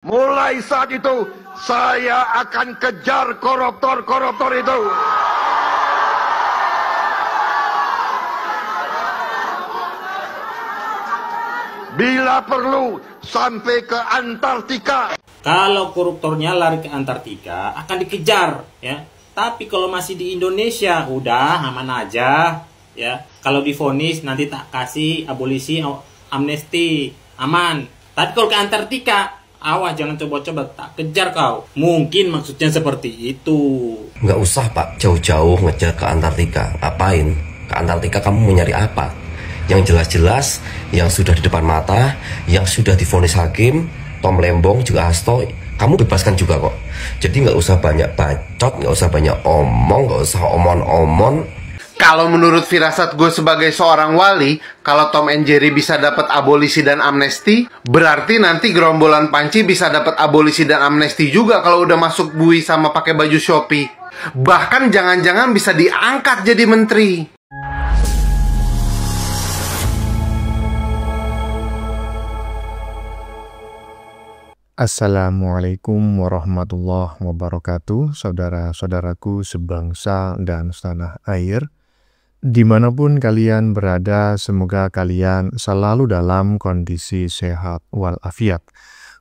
Mulai saat itu, saya akan kejar koruptor-koruptor itu. Bila perlu, sampai ke Antartika. Kalau koruptornya lari ke Antartika, akan dikejar, ya. Tapi kalau masih di Indonesia, udah aman aja, ya. Kalau divonis nanti tak kasih abolisi, amnesti, aman. Tapi kalau ke Antartika, awas jangan coba-coba, tak kejar kau. Mungkin maksudnya seperti itu. Nggak usah Pak, jauh-jauh ngejar ke Antartika. Ngapain? Ke Antartika kamu mau nyari apa? Yang jelas-jelas, yang sudah di depan mata, yang sudah divonis hakim, Tom Lembong juga Hasto, kamu bebaskan juga kok. Jadi nggak usah banyak bacot, nggak usah banyak omong, nggak usah omon-omon. Kalau menurut firasat gue sebagai seorang wali, kalau Tom and Jerry bisa dapat abolisi dan amnesti, berarti nanti gerombolan Panci bisa dapat abolisi dan amnesti juga kalau udah masuk bui sama pakai baju Shopee. Bahkan jangan-jangan bisa diangkat jadi menteri. Assalamualaikum warahmatullahi wabarakatuh, saudara-saudaraku sebangsa dan setanah air. Dimanapun kalian berada, semoga kalian selalu dalam kondisi sehat walafiat.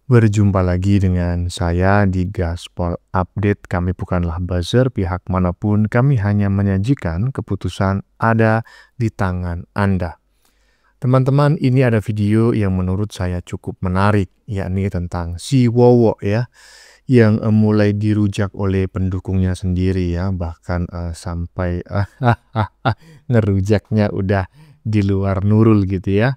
Berjumpa lagi dengan saya di Gaspol Update. Kami bukanlah buzzer pihak manapun, kami hanya menyajikan keputusan ada di tangan Anda. Teman-teman, ini ada video yang menurut saya cukup menarik, yakni tentang si Wowo ya, yang mulai dirujak oleh pendukungnya sendiri ya, bahkan sampai ngerujaknya udah di luar Nurul gitu ya.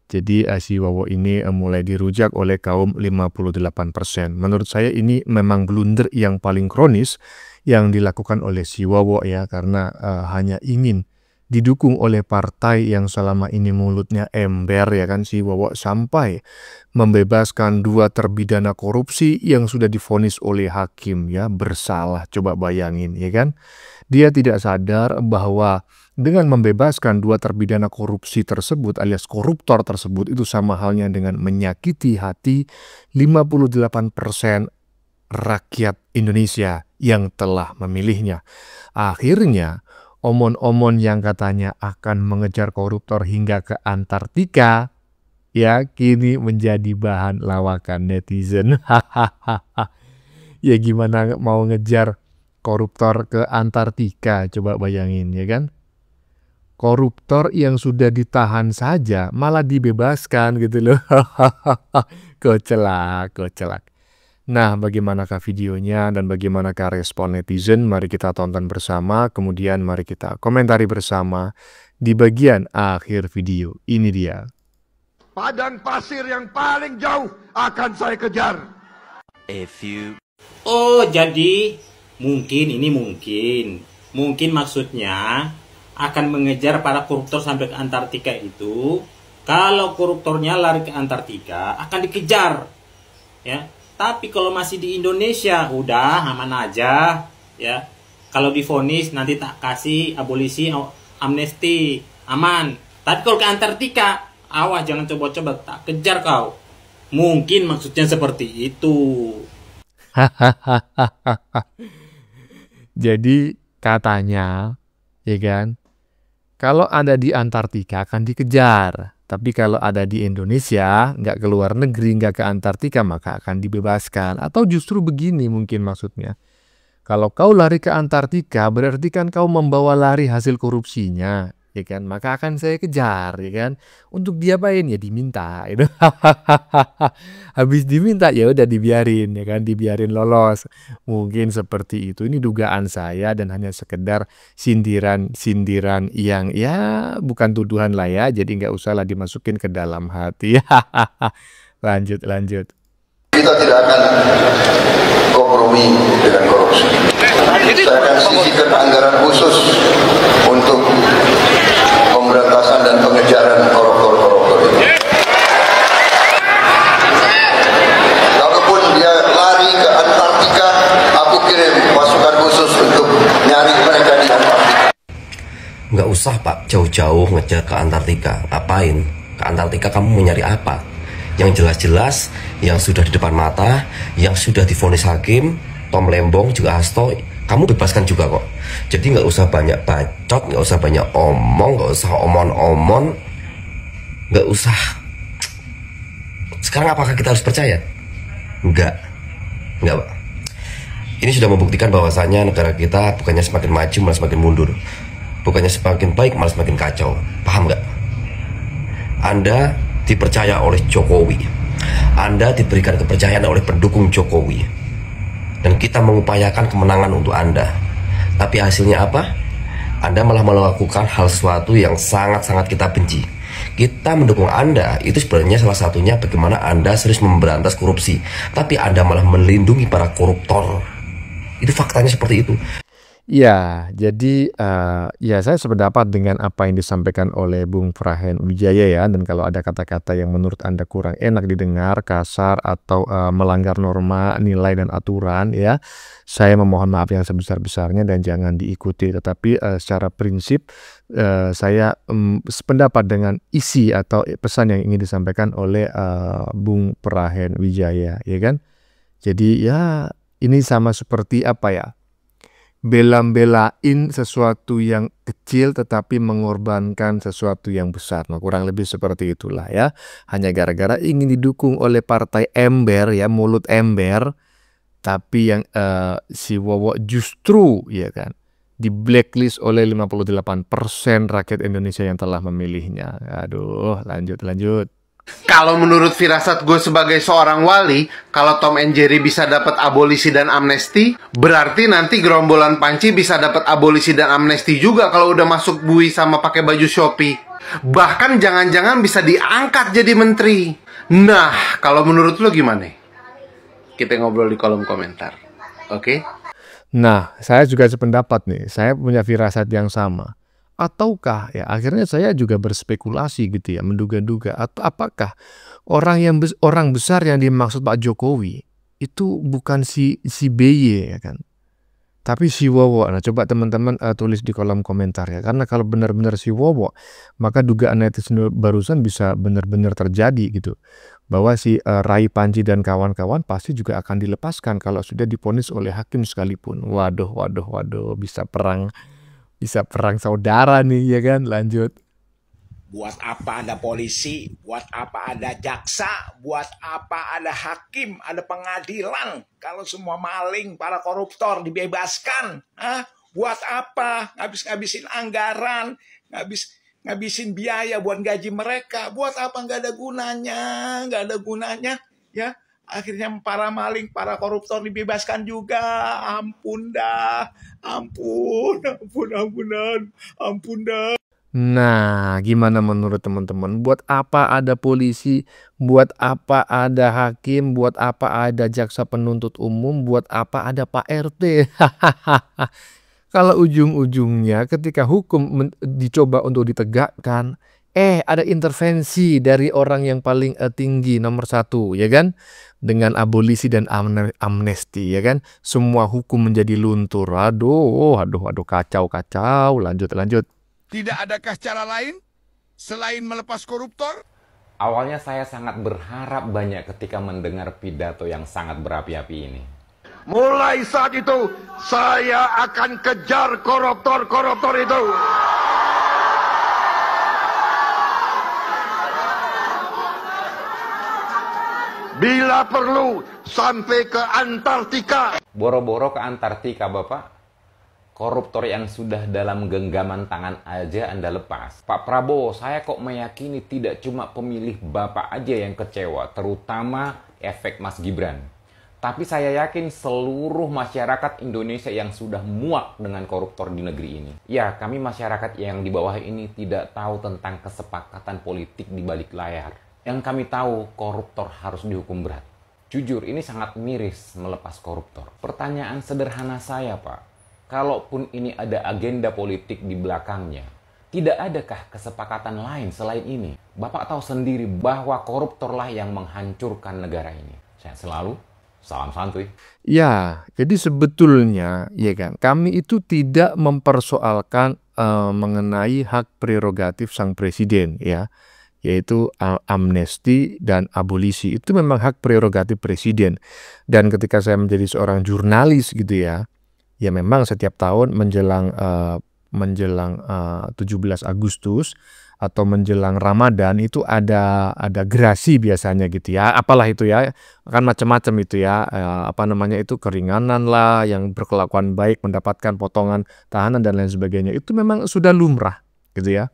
Jadi si Wowo ini mulai dirujak oleh kaum 58%. Menurut saya ini memang blunder yang paling kronis yang dilakukan oleh si Wowo ya, karena hanya ingin didukung oleh partai yang selama ini mulutnya ember ya kan, si Wowo sampai membebaskan 2 terpidana korupsi yang sudah divonis oleh hakim ya, bersalah. Coba bayangin ya kan, dia tidak sadar bahwa dengan membebaskan 2 terpidana korupsi tersebut alias koruptor tersebut itu sama halnya dengan menyakiti hati 58% rakyat Indonesia yang telah memilihnya. Akhirnya omon-omon yang katanya akan mengejar koruptor hingga ke Antartika ya kini menjadi bahan lawakan netizen. Ya gimana mau ngejar koruptor ke Antartika, coba bayangin ya kan. Koruptor yang sudah ditahan saja malah dibebaskan gitu loh. Kocak. Nah, bagaimanakah videonya dan bagaimanakah respon netizen? Mari kita tonton bersama, kemudian mari kita komentari bersama di bagian akhir video. Ini dia. Padang pasir yang paling jauh akan saya kejar. Oh, jadi mungkin maksudnya akan mengejar para koruptor sampai ke Antartika itu. Kalau koruptornya lari ke Antartika, akan dikejar, ya. Tapi kalau masih di Indonesia, udah aman aja, ya. Kalau divonis nanti tak kasih abolisi, amnesti, aman. Tapi kalau ke Antartika, awas jangan coba-coba, tak kejar kau. Mungkin maksudnya seperti itu. Jadi katanya, ya kan, kalau ada di Antartika akan dikejar. Tapi kalau ada di Indonesia, nggak ke luar negeri, nggak ke Antartika, maka akan dibebaskan. Atau justru begini mungkin maksudnya. Kalau kau lari ke Antartika, berarti kan kau membawa lari hasil korupsinya, ya kan? Maka akan saya kejar, ya kan? Untuk diapain? Ya diminta. Itu. Habis diminta, ya udah dibiarin, ya kan? Dibiarin lolos. Mungkin seperti itu. Ini dugaan saya dan hanya sekedar sindiran yang ya bukan tuduhan lah ya. Jadi nggak usah lah dimasukin ke dalam hati. Lanjut. Kita tidak akan kompromi dengan korupsi. Saya akan sisihkan anggaran khusus untuk pemberantasan dan pengejaran koruptor-koruptor itu. Kalaupun dia lari ke Antartika, aku kirim pasukan khusus untuk nyari mereka di Antartika. Nggak usah Pak, jauh-jauh ngejar ke Antartika. Ngapain? Ke Antartika kamu mau nyari apa? yang jelas-jelas, yang sudah di depan mata, yang sudah divonis hakim, Tom Lembong juga Hasto, kamu bebaskan juga kok. Jadi nggak usah banyak bacot, nggak usah banyak omong, nggak usah omon-omon, nggak usah. Sekarang apakah kita harus percaya? Enggak, Pak. Ini sudah membuktikan bahwasanya negara kita bukannya semakin maju malah semakin mundur, bukannya semakin baik malah semakin kacau. Paham nggak? Anda dipercaya oleh Jokowi, Anda diberikan kepercayaan oleh pendukung Jokowi, dan kita mengupayakan kemenangan untuk Anda. Tapi hasilnya apa? Anda malah melakukan hal sesuatu yang sangat-sangat kita benci. Kita mendukung Anda, itu sebenarnya salah satunya bagaimana Anda serius memberantas korupsi, tapi Anda malah melindungi para koruptor. Itu faktanya seperti itu. Ya, jadi ya saya sependapat dengan apa yang disampaikan oleh Bung Prahen Wijaya ya. Dan kalau ada kata-kata yang menurut Anda kurang enak didengar, kasar atau melanggar norma, nilai dan aturan ya, saya memohon maaf yang sebesar-besarnya dan jangan diikuti. Tetapi secara prinsip saya sependapat dengan isi atau pesan yang ingin disampaikan oleh Bung Prahen Wijaya, ya kan? Jadi ya ini sama seperti apa ya? Bela-belain sesuatu yang kecil tetapi mengorbankan sesuatu yang besar. Nah, kurang lebih seperti itulah ya. Hanya gara-gara ingin didukung oleh partai ember ya, mulut ember, tapi yang si Wowo justru ya kan di blacklist oleh 58% rakyat Indonesia yang telah memilihnya. Aduh, lanjut. Kalau menurut firasat gue sebagai seorang wali, kalau Tom and Jerry bisa dapat abolisi dan amnesti, berarti nanti gerombolan Panci bisa dapat abolisi dan amnesti juga kalau udah masuk bui sama pakai baju Shopee. Bahkan jangan-jangan bisa diangkat jadi menteri. Nah, kalau menurut lo gimana? Kita ngobrol di kolom komentar. Oke? Nah, saya juga sependapat nih. Saya punya firasat yang sama. Ataukah ya akhirnya saya juga berspekulasi gitu ya, menduga-duga atau apakah orang besar yang dimaksud Pak Jokowi itu bukan si BY ya kan, tapi si Wowo. Nah, coba teman-teman tulis di kolom komentar ya, karena kalau benar-benar si Wowo, maka dugaan netizen barusan bisa benar-benar terjadi gitu, bahwa si Rai Panji dan kawan-kawan pasti juga akan dilepaskan kalau sudah divonis oleh hakim sekalipun. Waduh, bisa perang saudara nih ya kan. Lanjut. Buat apa ada polisi, buat apa ada jaksa, buat apa ada hakim, ada pengadilan, kalau semua maling, para koruptor dibebaskan? Buat apa? Ngabis-ngabisin anggaran, ngabisin biaya buat gaji mereka. Buat apa? Nggak ada gunanya, ya. Akhirnya para maling, para koruptor dibebaskan juga. Ampun dah. Ampun dah. Nah, gimana menurut teman-teman? Buat apa ada polisi? Buat apa ada hakim? Buat apa ada jaksa penuntut umum? Buat apa ada Pak RT? Kalau ujung-ujungnya ketika hukum dicoba untuk ditegakkan, ada intervensi dari orang yang paling tinggi, nomor 1, ya kan? Dengan abolisi dan amnesti, ya kan? Semua hukum menjadi luntur. Aduh, kacau. Lanjut. Tidak adakah cara lain selain melepas koruptor? Awalnya saya sangat berharap banyak ketika mendengar pidato yang sangat berapi-api ini. Mulai saat itu, saya akan kejar koruptor itu. Bila perlu, sampai ke Antartika. Boro-boro ke Antartika, Bapak. Koruptor yang sudah dalam genggaman tangan aja Anda lepas. Pak Prabowo, saya kok meyakini tidak cuma pemilih Bapak aja yang kecewa, terutama efek Mas Gibran. Tapi saya yakin seluruh masyarakat Indonesia yang sudah muak dengan koruptor di negeri ini. Ya, kami masyarakat yang di bawah ini tidak tahu tentang kesepakatan politik di balik layar. Yang kami tahu, koruptor harus dihukum berat. Jujur, ini sangat miris melepas koruptor. Pertanyaan sederhana saya, Pak. Kalaupun ini ada agenda politik di belakangnya, tidak adakah kesepakatan lain selain ini? Bapak tahu sendiri bahwa koruptorlah yang menghancurkan negara ini. Sehat selalu, salam santuy. Ya, jadi sebetulnya ya kan, kami itu tidak mempersoalkan mengenai hak prerogatif sang presiden ya. yaitu amnesti dan abolisi. Itu memang hak prerogatif presiden. Dan ketika saya menjadi seorang jurnalis gitu ya memang setiap tahun menjelang 17 Agustus atau menjelang Ramadan itu ada gerasi biasanya gitu ya. Apalah itu ya, kan macam-macam itu ya. Itu keringanan lah, yang berkelakuan baik mendapatkan potongan tahanan dan lain sebagainya. Itu memang sudah lumrah gitu ya.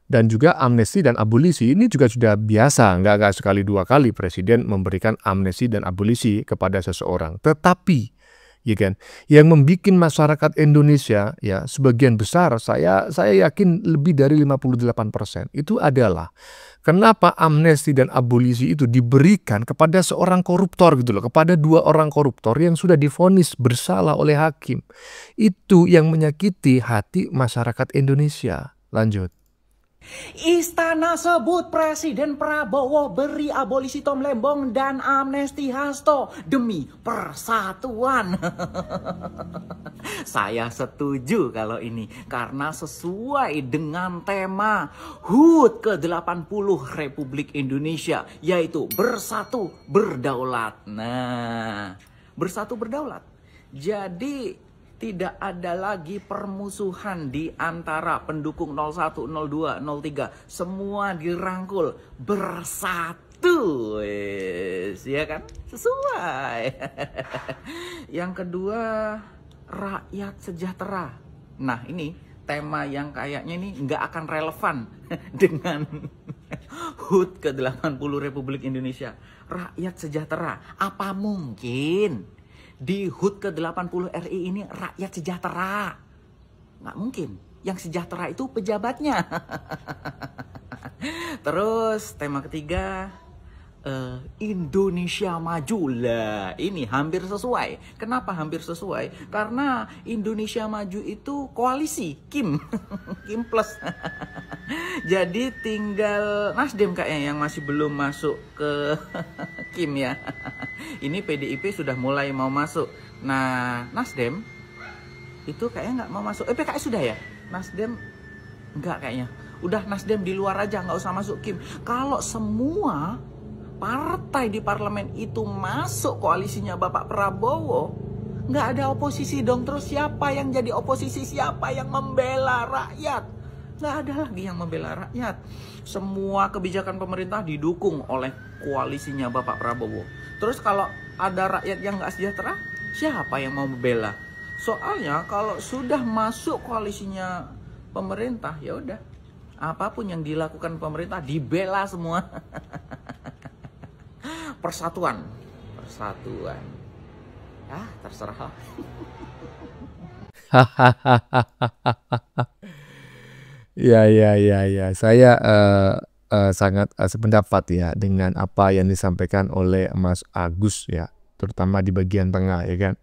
Dan juga amnesti dan abolisi ini juga sudah biasa, nggak sekali dua kali presiden memberikan amnesti dan abolisi kepada seseorang. Tetapi ya kan, yang membuat masyarakat Indonesia ya sebagian besar, saya yakin lebih dari 58% itu adalah kenapa amnesti dan abolisi itu diberikan kepada seorang koruptor gitu loh, kepada 2 orang koruptor yang sudah divonis bersalah oleh hakim. Itu yang menyakiti hati masyarakat Indonesia. Lanjut. Istana sebut Presiden Prabowo beri abolisi Tom Lembong dan amnesti Hasto demi persatuan. Saya setuju kalau ini karena sesuai dengan tema HUT ke-80 Republik Indonesia, yaitu bersatu berdaulat. Nah, bersatu berdaulat. Jadi tidak ada lagi permusuhan di antara pendukung 01, 02, 03. Semua dirangkul bersatu. Ya kan? Sesuai. Yang kedua, rakyat sejahtera. Nah ini tema yang kayaknya ini nggak akan relevan dengan HUT ke-80 Republik Indonesia. Rakyat sejahtera. Apa mungkin di HUT ke-80 RI ini rakyat sejahtera? Nggak mungkin. Yang sejahtera itu pejabatnya. Terus tema ketiga, Indonesia Maju. Lah ini hampir sesuai. Kenapa hampir sesuai? Karena Indonesia Maju itu koalisi Kim. Kim plus. Jadi tinggal Nasdem kayaknya yang masih belum masuk ke Kim ya. Ini PDIP sudah mulai mau masuk. Nah Nasdem itu kayaknya nggak mau masuk. PKS sudah ya? Nasdem nggak kayaknya. Udah Nasdem di luar aja, nggak usah masuk Kim. Kalau semua partai di parlemen itu masuk koalisinya Bapak Prabowo, nggak ada oposisi dong. Terus siapa yang jadi oposisi? Siapa yang membela rakyat? Nggak ada lagi yang membela rakyat. Semua kebijakan pemerintah didukung oleh koalisinya Bapak Prabowo. Terus kalau ada rakyat yang nggak sejahtera, siapa yang mau membela? Soalnya kalau sudah masuk koalisinya pemerintah, ya udah apapun yang dilakukan pemerintah dibela semua. Persatuan. Ah, terserah. Ya. Saya sangat sependapat ya dengan apa yang disampaikan oleh Mas Agus ya, terutama di bagian tengah ya kan.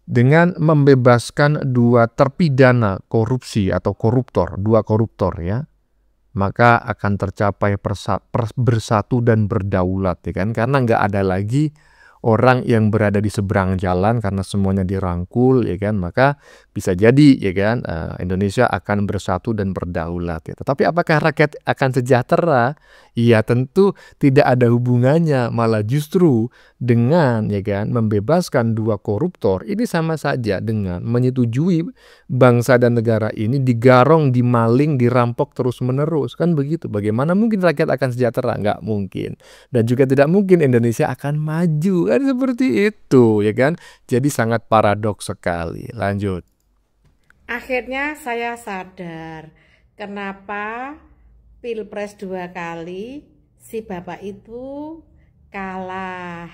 Dengan membebaskan 2 terpidana korupsi atau koruptor, 2 koruptor ya, maka akan tercapai bersatu dan berdaulat ya kan, karena nggak ada lagi orang yang berada di seberang jalan karena semuanya dirangkul ya kan, maka bisa jadi ya kan Indonesia akan bersatu dan berdaulat ya. Tetapi apakah rakyat akan sejahtera? Ya tentu tidak ada hubungannya, malah justru dengan ya kan membebaskan 2 koruptor ini sama saja dengan menyetujui bangsa dan negara ini digarong, dimaling, dirampok terus-menerus kan begitu. Bagaimana mungkin rakyat akan sejahtera? Nggak mungkin. Dan juga tidak mungkin Indonesia akan maju. Kan seperti itu ya kan. Jadi sangat paradoks sekali. Lanjut. Akhirnya saya sadar kenapa Pilpres 2 kali si bapak itu kalah.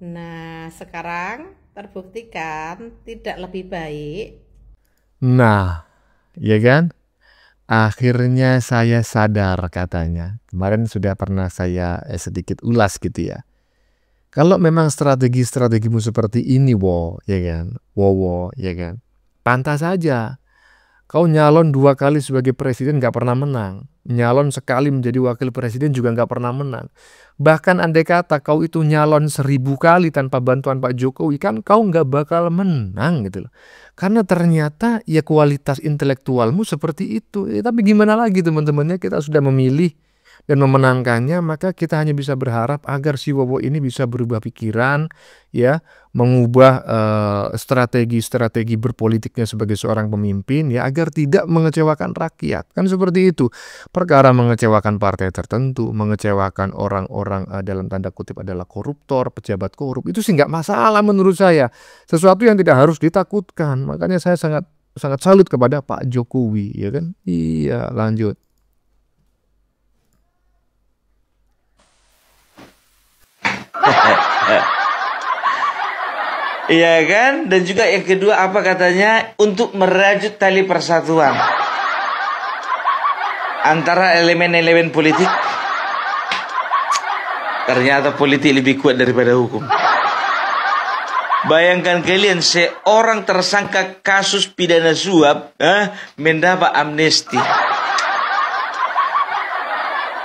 Nah, sekarang terbuktikan tidak lebih baik. Nah, ya kan? Akhirnya saya sadar katanya. Kemarin sudah pernah saya sedikit ulas gitu ya. Kalau memang strategi-strategimu seperti ini, ya kan? Ya kan? Pantas saja. Kau nyalon 2 kali sebagai presiden gak pernah menang. Nyalon sekali menjadi wakil presiden juga gak pernah menang. Bahkan andai kata kau itu nyalon 1000 kali tanpa bantuan Pak Jokowi, kan kau gak bakal menang gitu loh. Karena ternyata ya kualitas intelektualmu seperti itu. Tapi gimana lagi teman-temannya, kita sudah memilih dan memenangkannya, maka kita hanya bisa berharap agar si Wowo ini bisa berubah pikiran, ya, mengubah strategi-strategi berpolitiknya sebagai seorang pemimpin, ya, agar tidak mengecewakan rakyat. Kan seperti itu. Perkara mengecewakan partai tertentu, mengecewakan orang-orang dalam tanda kutip adalah koruptor, pejabat korup, itu sih nggak masalah menurut saya. Sesuatu yang tidak harus ditakutkan. Makanya saya sangat salut kepada Pak Jokowi, ya kan? Iya, lanjut. Iya kan? Dan juga yang kedua apa katanya? Untuk merajut tali persatuan antara elemen-elemen politik. Ternyata politik lebih kuat daripada hukum. Bayangkan kalian, seorang tersangka kasus pidana suap mendapat amnesti.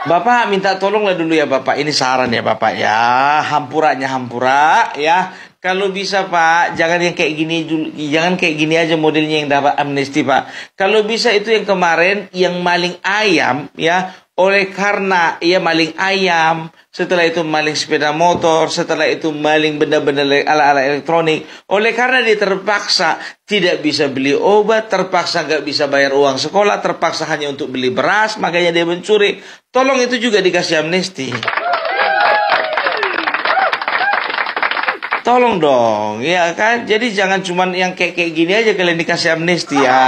Bapak minta tolonglah dulu ya Bapak, ini saran ya Bapak ya, hampuranya hampura ya. Kalau bisa Pak, jangan yang kayak gini dulu, jangan kayak gini aja modelnya yang dapat amnesti Pak. Kalau bisa itu yang kemarin yang maling ayam ya, oleh karena ia maling ayam, setelah itu maling sepeda motor, setelah itu maling benda-benda ala-ala elektronik. Oleh karena dia terpaksa tidak bisa beli obat, terpaksa nggak bisa bayar uang sekolah, terpaksa hanya untuk beli beras, makanya dia mencuri. Tolong itu juga dikasih amnesti. Tolong dong, ya kan? Jadi jangan cuman yang kayak gini aja kalian dikasih amnesti ya.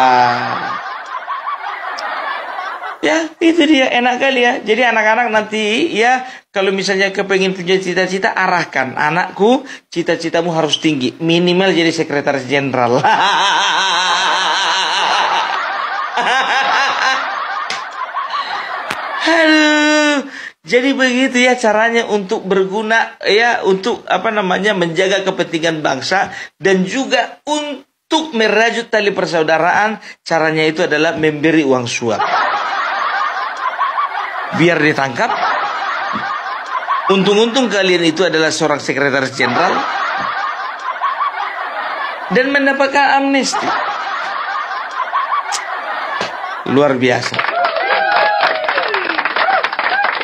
Ya, itu dia, enak kali ya. Jadi anak-anak nanti ya, kalau misalnya kepengen punya cita-cita, arahkan. Anakku, cita-citamu harus tinggi. Minimal jadi sekretaris jenderal. Aduh, jadi begitu ya caranya untuk berguna ya, untuk menjaga kepentingan bangsa dan juga untuk merajut tali persaudaraan. Caranya itu adalah memberi uang suap. Biar ditangkap. Untung-untung kalian itu adalah seorang sekretaris jenderal dan mendapatkan amnesti. Luar biasa.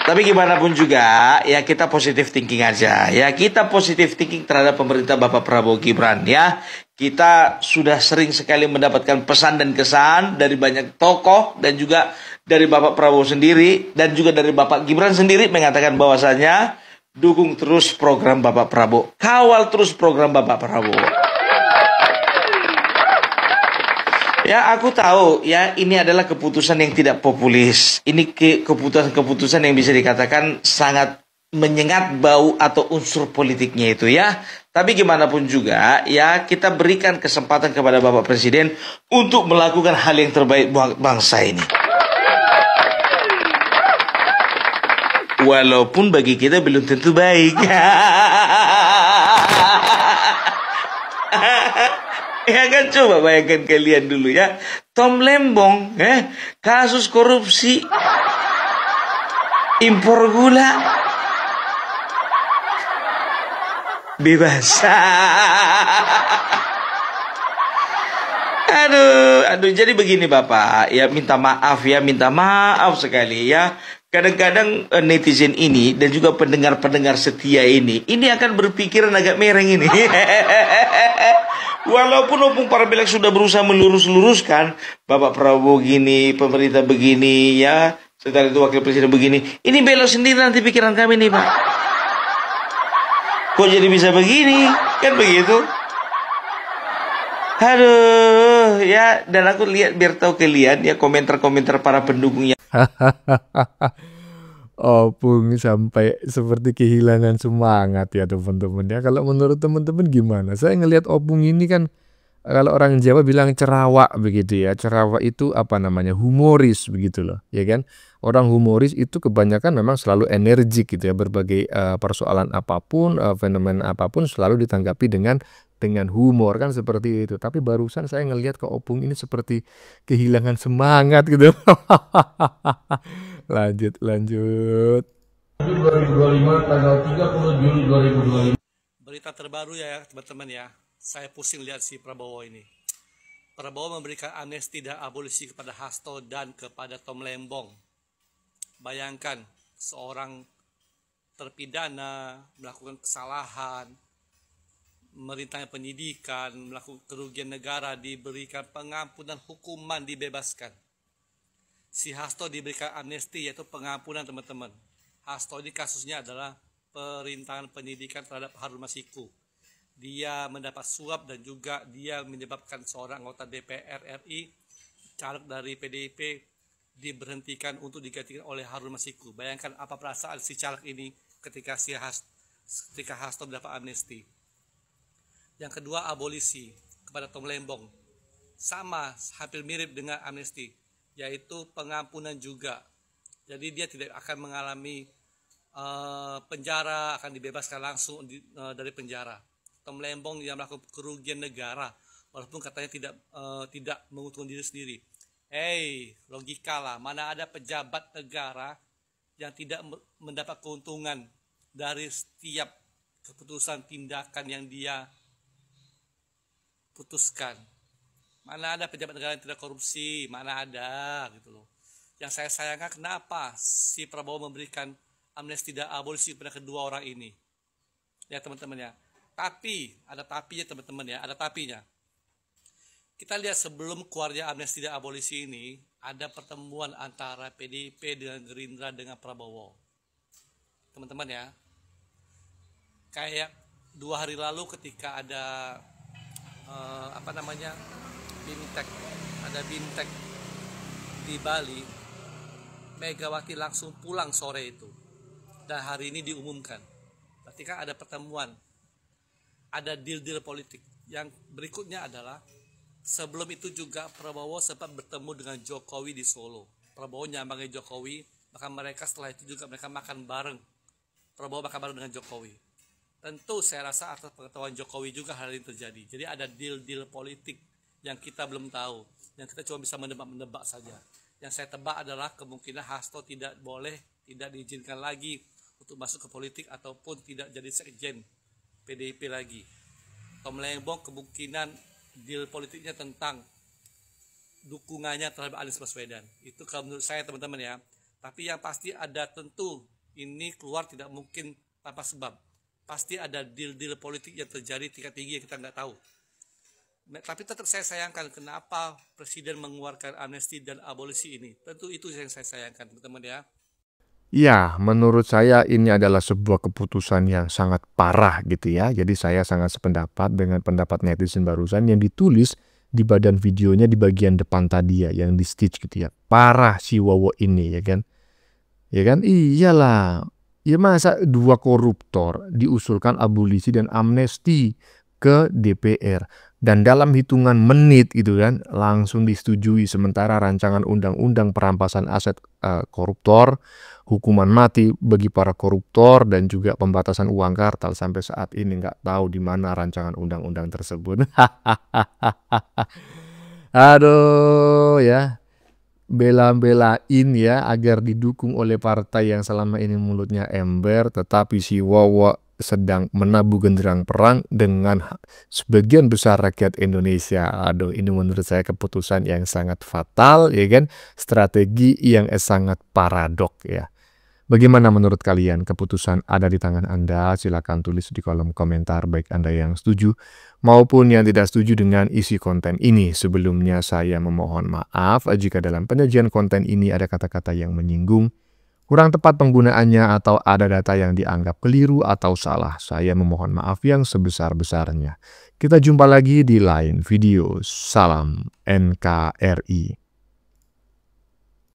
Tapi gimana pun juga, ya kita positive thinking aja. Ya kita positive thinking terhadap pemerintah Bapak Prabowo Gibran ya. Kita sudah sering sekali mendapatkan pesan dan kesan dari banyak tokoh dan juga dari Bapak Prabowo sendiri dan juga dari Bapak Gibran sendiri mengatakan bahwasanya dukung terus program Bapak Prabowo, kawal terus program Bapak Prabowo. Ya, aku tahu ya ini adalah keputusan yang tidak populis. Ini keputusan yang bisa dikatakan sangat menyengat bau atau unsur politiknya itu ya. Tapi gimana pun juga ya kita berikan kesempatan kepada Bapak Presiden untuk melakukan hal yang terbaik buat bangsa ini. Walaupun bagi kita belum tentu baik. Ya kan, coba bayangkan kalian dulu ya, Tom Lembong kasus korupsi impor gula bebas. Aduh, jadi begini Bapak, ya minta maaf sekali ya. Kadang-kadang netizen ini dan juga pendengar-pendengar setia ini akan berpikiran agak mereng ini. Walaupun Opung Parabelek sudah berusaha melurus-luruskan, Bapak Prabowo gini, pemerintah begini ya, setelah itu Wakil Presiden begini, ini belok sendiri nanti pikiran kami nih Pak. Kok jadi bisa begini? Kan begitu. Aduh, ya, dan aku lihat biar tahu kalian ya komentar-komentar para pendukungnya. Opung sampai seperti kehilangan semangat ya teman-teman ya. Kalau menurut teman-teman gimana? Saya ngelihat Opung ini kan, kalau orang Jawa bilang cerawak begitu ya. Cerawak itu humoris begitu loh, ya kan? Orang humoris itu kebanyakan memang selalu energik gitu ya. Berbagai persoalan apapun, fenomena apapun selalu ditanggapi dengan humor kan seperti itu. Tapi barusan saya ngelihat ke Opung ini seperti kehilangan semangat gitu. Lanjut. 2025 tanggal 30 Juli 2025. Berita terbaru ya teman-teman ya. Saya pusing lihat si Prabowo ini. Prabowo memberikan amnesti dan abolisi kepada Hasto dan kepada Tom Lembong. Bayangkan, seorang terpidana melakukan kesalahan, merintangi penyidikan, melakukan kerugian negara, diberikan pengampunan hukuman, dibebaskan. Si Hasto diberikan amnesti, yaitu pengampunan, teman-teman. Hasto ini kasusnya adalah perintangan penyidikan terhadap Harun Masiku. Dia mendapat suap dan juga dia menyebabkan seorang anggota DPR RI, caleg dari PDIP, diberhentikan untuk digantikan oleh Harun Masiku. Bayangkan apa perasaan si caleg ini ketika Hasto mendapat amnesti. Yang kedua, abolisi kepada Tom Lembong. Sama, hampir mirip dengan amnesti, yaitu pengampunan juga. Jadi dia tidak akan mengalami penjara, akan dibebaskan langsung dari penjara. Tom Lembong yang melakukan kerugian negara, walaupun katanya tidak menguntungkan diri sendiri. Logika lah, mana ada pejabat negara yang tidak mendapat keuntungan dari setiap keputusan tindakan yang dia putuskan. Mana ada pejabat negara yang tidak korupsi, mana ada gitu loh. Yang saya sayangkan kenapa si Prabowo memberikan amnesti dan abolisi kepada kedua orang ini. Ya teman-teman ya. Tapi, ada tapinya teman-teman ya, ada tapinya. Kita lihat sebelum keluarnya amnesti dan abolisi ini, ada pertemuan antara PDIP dengan Gerindra dengan Prabowo. Teman-teman ya. Kayak 2 hari lalu ketika ada BIMTEK di Bali, Megawati langsung pulang sore itu, dan hari ini diumumkan. Berarti kan ada pertemuan, ada deal-deal politik. Yang berikutnya adalah sebelum itu juga Prabowo sempat bertemu dengan Jokowi di Solo. Prabowo nyambangi Jokowi, maka mereka setelah itu juga mereka makan bareng. Prabowo makan bareng dengan Jokowi. Tentu saya rasa atas pengetahuan Jokowi juga hal ini terjadi. Jadi ada deal-deal politik yang kita belum tahu, yang kita cuma bisa menebak-menebak saja. Yang saya tebak adalah kemungkinan Hasto tidak diizinkan lagi untuk masuk ke politik ataupun tidak jadi sekjen PDIP lagi. Tom Lembong kemungkinan deal politiknya tentang dukungannya terhadap Anies Baswedan. Itu kalau menurut saya teman-teman ya. Tapi yang pasti ada, tentu ini keluar tidak mungkin tanpa sebab. Pasti ada deal-deal politik yang terjadi tingkat tinggi yang kita nggak tahu. Tapi tetap saya sayangkan kenapa Presiden mengeluarkan amnesti dan abolisi ini. Tentu itu yang saya sayangkan teman-teman ya. Ya, menurut saya ini adalah sebuah keputusan yang sangat parah gitu ya. Jadi saya sangat sependapat dengan pendapat netizen barusan yang ditulis di badan videonya di bagian depan tadi ya, yang di stitch gitu ya. Parah si Wowo ini ya kan. Ya kan? Iyalah. Ya masa 2 koruptor diusulkan abolisi dan amnesti ke DPR. Dan dalam hitungan menit gitu kan, langsung disetujui. Sementara rancangan undang-undang perampasan aset koruptor, hukuman mati bagi para koruptor, dan juga pembatasan uang kartal sampai saat ini nggak tahu di mana rancangan undang-undang tersebut. Aduh ya. Bela-belain ya agar didukung oleh partai yang selama ini mulutnya ember, tetapi si Wowo sedang menabuh genderang perang dengan sebagian besar rakyat Indonesia. Aduh, ini menurut saya keputusan yang sangat fatal ya kan, strategi yang sangat paradok ya. Bagaimana menurut kalian? Keputusan ada di tangan Anda. Silakan tulis di kolom komentar baik Anda yang setuju maupun yang tidak setuju dengan isi konten ini. Sebelumnya saya memohon maaf jika dalam penyajian konten ini ada kata-kata yang menyinggung, kurang tepat penggunaannya, atau ada data yang dianggap keliru atau salah. Saya memohon maaf yang sebesar-besarnya. Kita jumpa lagi di lain video. Salam NKRI.